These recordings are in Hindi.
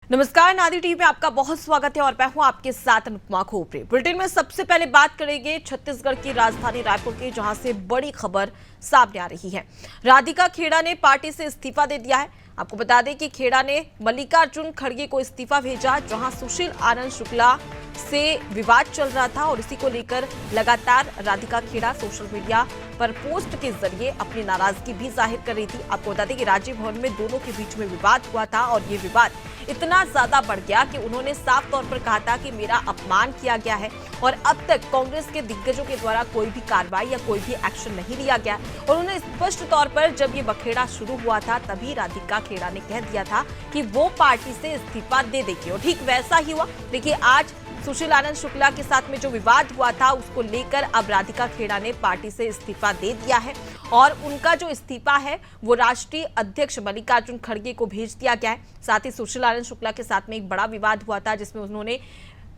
नमस्कार, नादी टीवी में आपका बहुत स्वागत है और मैं हूं आपके साथ अनुपमा खोपरे। बुलेटिन में सबसे पहले बात करेंगे छत्तीसगढ़ की राजधानी रायपुर की, जहां से बड़ी खबर सामने आ रही है। राधिका खेड़ा ने पार्टी से इस्तीफा दे दिया है। आपको बता दें कि खेड़ा ने मल्लिकार्जुन खड़गे को इस्तीफा भेजा, जहां सुशील आनंद शुक्ला से विवाद चल रहा था और इसी को लेकर लगातार राधिका खेड़ा सोशल मीडिया पर पोस्ट के जरिए अपनी नाराजगी भी जाहिर कर रही थी। आपको बता दें कि राजीव भवन में दोनों के बीच में विवाद हुआ था और ये विवाद इतना ज्यादा बढ़ गया कि उन्होंने साफ तौर पर कहा था कि मेरा अपमान किया गया है और अब तक कांग्रेस के दिग्गजों के द्वारा कोई भी कार्रवाई या कोई भी एक्शन नहीं लिया गया। और उन्होंने स्पष्ट तौर पर जब ये बखेड़ा शुरू हुआ था तभी राधिका खेड़ा ने कह दिया था कि वो पार्टी से इस्तीफा दे देगी और ठीक वैसा ही हुआ। देखिए, आज सुशील आनंद शुक्ला के साथ में जो विवाद हुआ था उसको लेकर अब राधिका खेड़ा ने पार्टी से इस्तीफा दे दिया है और उनका जो इस्तीफा है वो राष्ट्रीय अध्यक्ष मल्लिकार्जुन खड़गे को भेज दिया गया है। साथ ही सुशील आनंद शुक्ला के साथ में एक बड़ा विवाद हुआ था जिसमें उन्होंने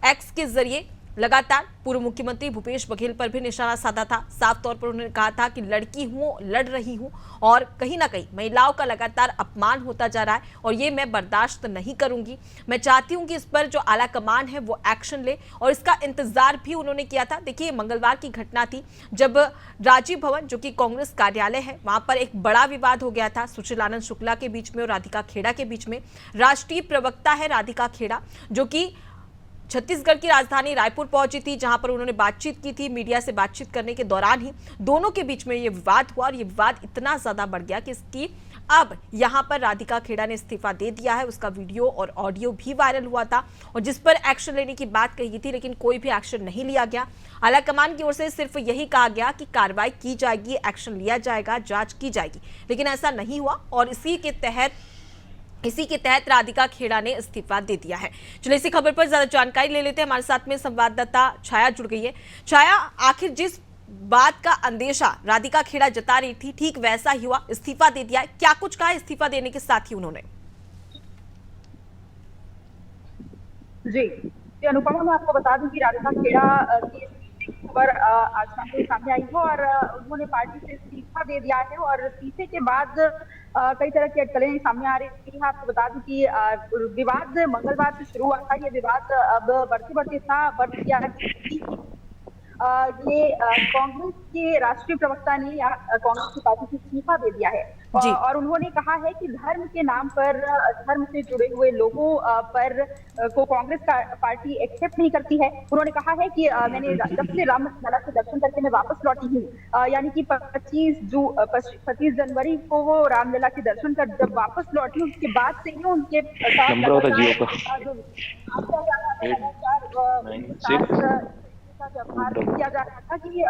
एक्स के जरिए लगातार पूर्व मुख्यमंत्री भूपेश बघेल पर भी निशाना साधा था। साफ तौर पर उन्होंने कहा था कि लड़की हूं, लड़ रही हूं और कहीं ना कहीं महिलाओं का लगातार अपमान होता जा रहा है और ये मैं बर्दाश्त नहीं करूंगी। मैं चाहती हूं कि इस पर जो आला कमान है वो एक्शन ले और इसका इंतजार भी उन्होंने किया था। देखिए, मंगलवार की घटना थी जब राजीव भवन, जो कि कांग्रेस कार्यालय है, वहां पर एक बड़ा विवाद हो गया था सुशील आनंद शुक्ला के बीच में और राधिका खेड़ा के बीच में। राष्ट्रीय प्रवक्ता है राधिका खेड़ा, जो कि छत्तीसगढ़ की राजधानी रायपुर पहुंची थी, जहां पर उन्होंने बातचीत की थी। मीडिया से बातचीत करने के दौरान ही दोनों के बीच में ये विवाद हुआ और ये विवाद इतना ज्यादा बढ़ गया कि इसकी अब यहां पर राधिका खेड़ा ने इस्तीफा दे दिया है। उसका वीडियो और ऑडियो भी वायरल हुआ था और जिस पर एक्शन लेने की बात कही थी, लेकिन कोई भी एक्शन नहीं लिया गया। आलाकमान की ओर से सिर्फ यही कहा गया कि कार्रवाई की जाएगी, एक्शन लिया जाएगा, जांच की जाएगी, लेकिन ऐसा नहीं हुआ और इसी के तहत राधिका खेड़ा ने इस्तीफा दे दिया है। चलिए, इसी खबर पर ज्यादा जानकारी ले लेते हैं। हमारे साथ में संवाददाता छाया जुड़ गई है। छाया, आखिर जिस बात का अंदेशा राधिका खेड़ा जता रही थी ठीक वैसा ही हुआ, इस्तीफा दे दिया है। क्या कुछ कहा इस्तीफा देने के साथ ही उन्होंने? जी, अनुपमा, मैं आपको बता दूं कि राधिका खेड़ा की खबर आज सामने आई है और उन्होंने पार्टी से इस्तीफा दे दिया है और इस्तीफे के बाद कई तरह की अटकलें सामने आ रही है। आपको बता दूं कि विवाद मंगलवार से शुरू हुआ था। ये विवाद अब बढ़ते बढ़ते इतना बढ़ गया कि ये कांग्रेस के राष्ट्रीय प्रवक्ता ने या कांग्रेस की पार्टी से इस्तीफा दे दिया है और उन्होंने कहा है कि धर्म के नाम पर, धर्म से जुड़े हुए लोगों पर को कांग्रेस का पार्टी एक्सेप्ट नहीं करती है। उन्होंने कहा है कि मैंने जब से रामलला के दर्शन करके मैं वापस लौटी हूँ, यानी कि 25 जनवरी को वो रामलला के दर्शन कर जब वापस लौटी, उसके बाद से ही उनके व्यवहार किया जा रहा था कि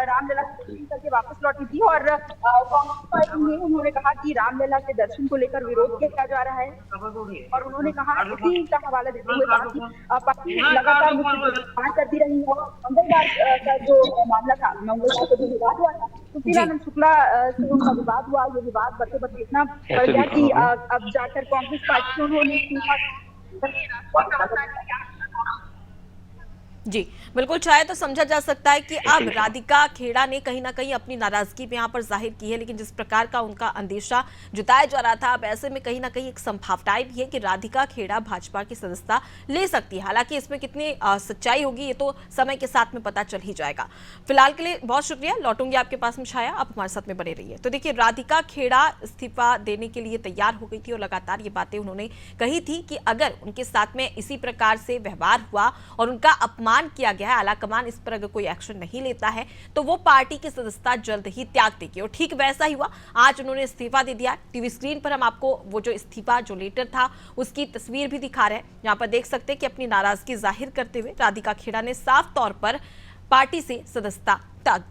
रामलला के दर्शन करके वापस लौटी थी और कांग्रेस पार्टी ने उन्होंने कहा कि रामलला के दर्शन को लेकर विरोध किया जा रहा है और उन्होंने कहा, इसी का हवाला देते हुए कहा कि पार्टी लगातार मुझसे करती रही है। मंगलवार का जो मामला था, मंगलवार का जो विवाद हुआ था, सुशील आनंद शुक्ला से उनका विवाद हुआ। ये विवाद बढ़ते बढ़ते इतना बढ़ गया कि अब जाकर कांग्रेस पार्टी से उन्होंने जी बिल्कुल, चाहे तो समझा जा सकता है कि अब राधिका खेड़ा ने कहीं ना कहीं अपनी नाराजगी में यहाँ पर जाहिर की है, लेकिन जिस प्रकार का उनका अंदेशा जताया जा रहा था, अब ऐसे में कहीं ना कहीं एक संभावनाएं भी है कि राधिका खेड़ा भाजपा की सदस्यता ले सकती है। हालांकि इसमें कितनी सच्चाई होगी ये तो समय के साथ में पता चल ही जाएगा। फिलहाल के लिए बहुत शुक्रिया, लौटूंगी आपके पास में छाया, आप हमारे साथ में बने रहिए। तो देखिए, राधिका खेड़ा इस्तीफा देने के लिए तैयार हो गई थी और लगातार ये बातें उन्होंने कही थी कि अगर उनके साथ में इसी प्रकार से व्यवहार हुआ और उनका अपमान किया गया है, आलाकमान इस पर अगर कोई एक्शन नहीं लेता है तो वो पार्टी की सदस्यता जल्द ही त्याग देगी और ठीक वैसा ही हुआ। आज उन्होंने इस्तीफा दे दिया। टीवी स्क्रीन पर हम आपको वो जो इस्तीफा, जो लेटर था, उसकी तस्वीर भी दिखा रहे हैं। यहां पर देख सकते हैं कि अपनी नाराजगी जाहिर करते हुए राधिका खेड़ा ने साफ तौर पर पार्टी से सदस्यता त्याग